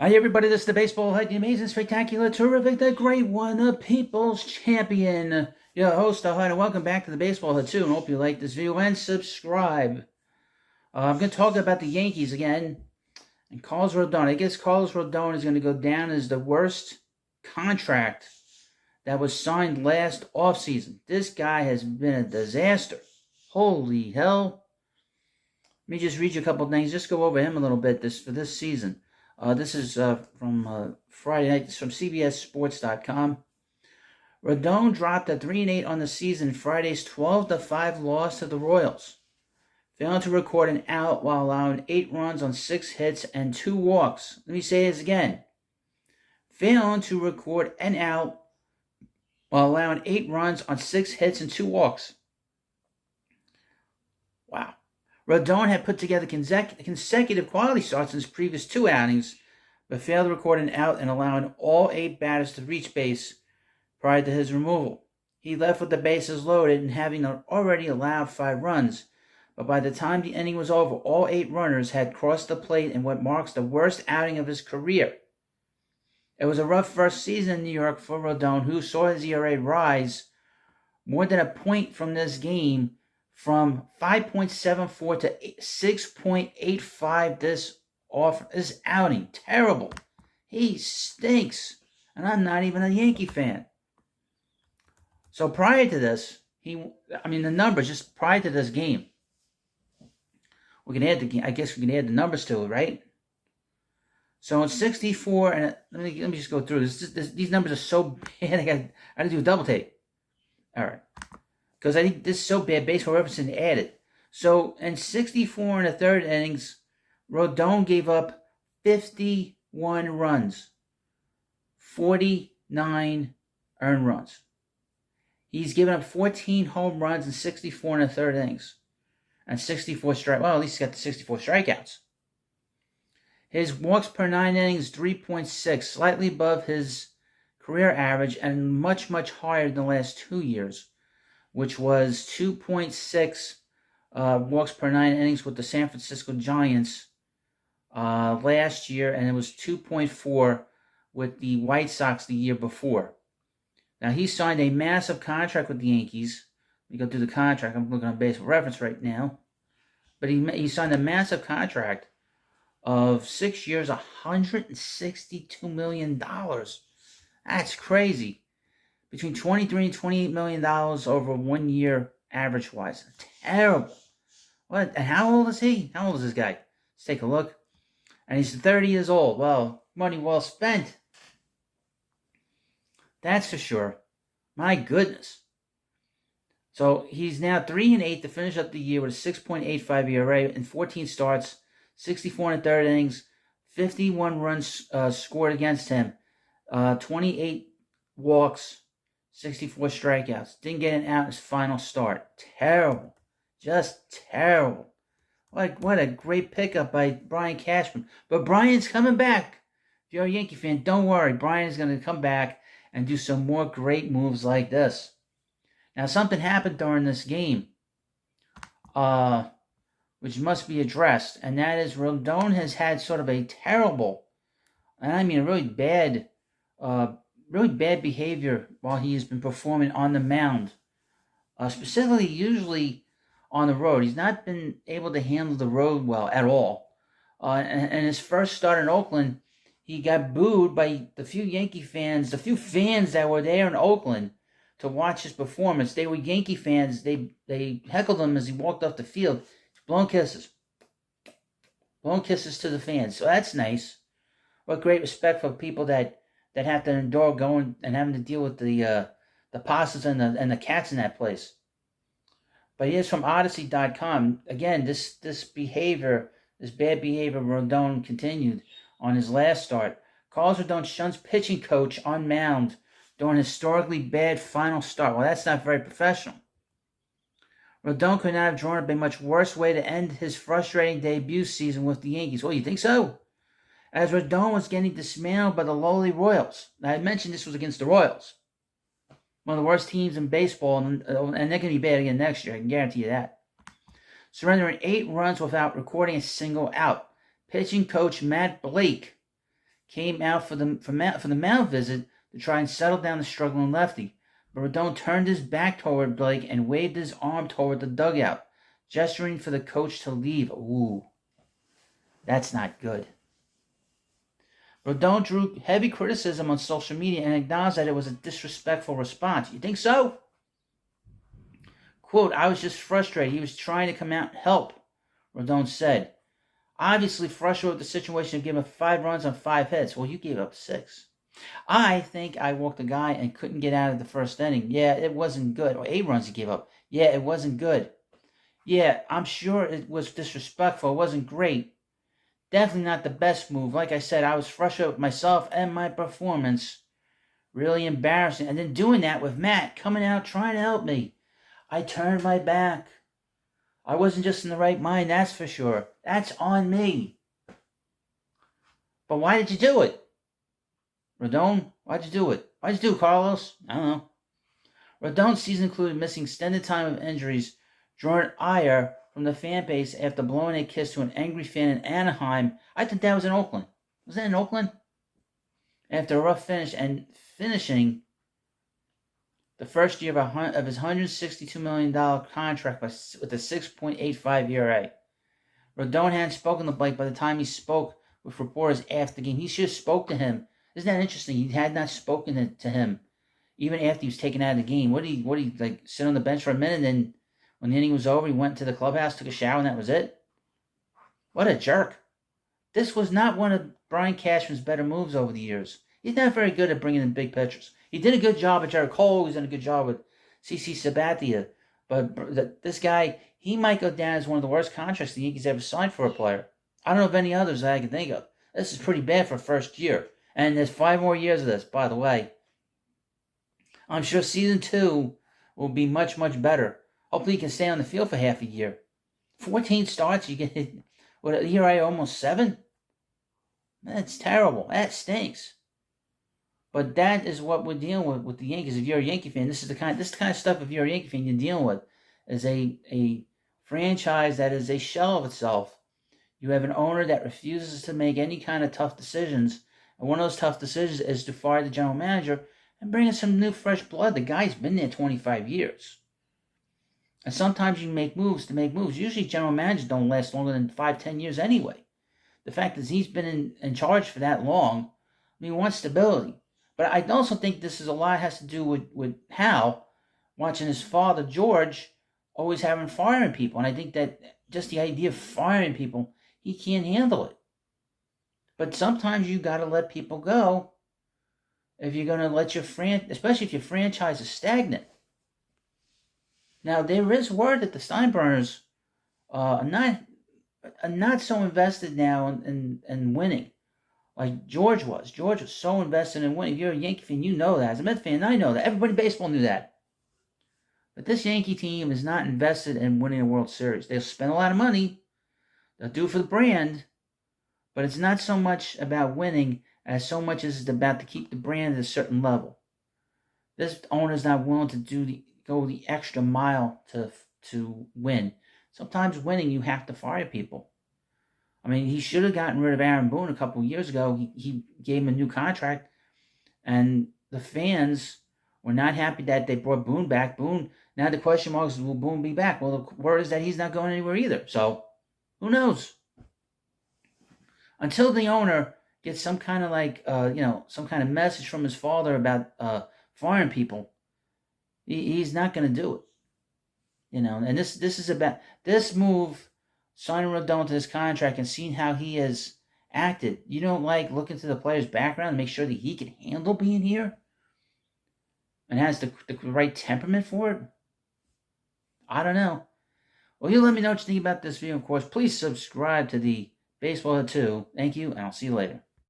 Hi, everybody. This is the Baseball Head, the amazing, spectacular, terrific, the great one, the People's Champion. Your host, the Hut, and welcome back to the Baseball Head, too. And hope you like this video and subscribe. I'm going to talk about the Yankees again and Carlos Rodon. I guess Carlos Rodon is going to go down as the worst contract that was signed last offseason. This guy has been a disaster. Holy hell. Let me just read you a couple things. Just go over him a little bit for this season. This is from Friday night. It's from CBSSports.com. Rodon dropped a 3-8 on the season in Friday's 12-5 loss to the Royals, failing to record an out while allowing 8 runs on 6 hits and 2 walks. Let me say this again. Failing to record an out while allowing 8 runs on 6 hits and 2 walks. Wow. Rodon had put together consecutive quality starts in his previous 2 outings, but failed to record an out and allowing all 8 batters to reach base prior to his removal. He left with the bases loaded and having already allowed 5 runs, but by the time the inning was over, all 8 runners had crossed the plate in what marks the worst outing of his career. It was a rough first season in New York for Rodon, who saw his ERA rise more than a point from this game, from 5.74 to 6.85 this outing. Terrible. He stinks. And I'm not even a Yankee fan. So prior to this, the numbers just prior to this game, we can add I guess we can add the numbers to it, right? So in 64, and let me just go through this. These numbers are so bad. I got to do a double take. All right. Because I think this is so bad, Baseball Reference didn't add it. So, in 64 and a third innings, Rodon gave up 51 runs, 49 earned runs. He's given up 14 home runs in 64 and a third innings, and 64 strikeouts. Well, at least he got the 64 strikeouts. His walks per 9 innings, 3.6, slightly above his career average, and much, much higher than the last 2 years, which was 2.6 walks per 9 innings with the San Francisco Giants last year, and it was 2.4 with the White Sox the year before. Now, he signed a massive contract with the Yankees. Let me go through the contract. I'm looking on Baseball Reference right now. But he signed a massive contract of 6 years, $162 million. That's crazy. Between $23 and $28 million over 1 year average-wise. Terrible. What? And how old is he? How old is this guy? Let's take a look. And he's 30 years old. Well, money well spent. That's for sure. My goodness. So he's now 3-8 to finish up the year with a 6.85 ERA in 14 starts, 64 and a third innings, 51 runs scored against him, 28 walks, 64 strikeouts. Didn't get an out in his final start. Terrible. Just terrible. What a great pickup by Brian Cashman. But Brian's coming back. If you're a Yankee fan, don't worry. Brian is going to come back and do some more great moves like this. Now, something happened during this game, which must be addressed, and that is Rodon has had sort of a terrible, and I mean a really bad behavior while he has been performing on the mound. Specifically, usually on the road. He's not been able to handle the road well at all. And his first start in Oakland, he got booed by the few fans that were there in Oakland to watch his performance. They were Yankee fans. They heckled him as he walked off the field. Blowing kisses. Blowing kisses to the fans. So that's nice. What great respect for people that have to endure going and having to deal with the possums and the cats in that place. But here's from Odyssey.com. Again, this bad behavior Rodon continued on his last start. Carlos Rodon shuns pitching coach on mound during historically bad final start. Well, that's not very professional. Rodon could not have drawn up a much worse way to end his frustrating debut season with the Yankees. Well, you think so? As Rodon was getting dismantled by the lowly Royals. Now, I mentioned this was against the Royals. One of the worst teams in baseball, and they're going to be bad again next year. I can guarantee you that. Surrendering 8 runs without recording a single out. Pitching coach Matt Blake came out for the mound visit to try and settle down the struggling lefty. But Rodon turned his back toward Blake and waved his arm toward the dugout, gesturing for the coach to leave. Ooh, that's not good. Rodon drew heavy criticism on social media and acknowledged that it was a disrespectful response. You think so? Quote, I was just frustrated. He was trying to come out and help, Rodon said. Obviously frustrated with the situation of giving up 5 runs on 5 hits. Well, you gave up 6. I think I walked a guy and couldn't get out of the first inning. Yeah, it wasn't good. Or 8 runs he gave up. Yeah, it wasn't good. Yeah, I'm sure it was disrespectful. It wasn't great. Definitely not the best move. Like I said, I was frustrated with myself and my performance. Really embarrassing. And then doing that with Matt coming out trying to help me. I turned my back. I wasn't just in the right mind, that's for sure. That's on me. But why did you do it? Rodon, why'd you do it? Why'd you do it, Carlos? I don't know. Rodon's season included missing extended time of injuries, drawing ire from the fan base after blowing a kiss to an angry fan in Anaheim. I think that was in Oakland. Was that in Oakland? After a rough finish and finishing the first year of his $162 million contract with a 6.85 ERA. Rodon hadn't spoken to Blake by the time he spoke with reporters after the game. He should have spoke to him. Isn't that interesting? He had not spoken to him even after he was taken out of the game. What did he like sit on the bench for a minute, and then when the inning was over, he went to the clubhouse, took a shower, and that was it? What a jerk. This was not one of Brian Cashman's better moves over the years. He's not very good at bringing in big pitchers. He did a good job with Jared Cole. He's done a good job with CC Sabathia. But this guy, he might go down as one of the worst contracts the Yankees ever signed for a player. I don't know of any others that I can think of. This is pretty bad for first year. And there's 5 more years of this, by the way. I'm sure season 2 will be much, much better. Hopefully he can stay on the field for half a year. 14 starts, you get hit with an ERA almost 7? That's terrible. That stinks. But that is what we're dealing with the Yankees. If you're a Yankee fan, this is the kind of stuff, if you're a Yankee fan, you're dealing with. Is a franchise that is a shell of itself. You have an owner that refuses to make any kind of tough decisions. And one of those tough decisions is to fire the general manager and bring in some new fresh blood. The guy's been there 25 years. And sometimes you make moves to make moves. Usually general managers don't last longer than 5-10 years anyway. The fact is he's been in charge for that long. I mean, he wants stability. But I also think this is a lot has to do with Hal watching his father, George, always having firing people. And I think that just the idea of firing people, he can't handle it. But sometimes you got to let people go if you're going to let especially if your franchise is stagnant. Now, there is word that the Steinbrenners are not so invested now in winning like George was. George was so invested in winning. If you're a Yankee fan, you know that. As a Mets fan, I know that. Everybody in baseball knew that. But this Yankee team is not invested in winning a World Series. They'll spend a lot of money. They'll do it for the brand. But it's not so much about winning as so much as it's about to keep the brand at a certain level. This owner's not willing to go the extra mile to win. Sometimes winning, you have to fire people. I mean, he should have gotten rid of Aaron Boone a couple of years ago. He gave him a new contract, and the fans were not happy that they brought Boone back. Now the question mark is, will Boone be back? Well, the word is that he's not going anywhere either. So, who knows? Until the owner gets some kind of some kind of message from his father about firing people, he's not going to do it. And this is about this move. Signing Rodon to this contract and seeing how he has acted. You don't like looking to the player's background and make sure that he can handle being here and has the right temperament for it? I don't know. Well, you let me know what you think about this video. Of course, please subscribe to the Baseball 2. Thank you, and I'll see you later.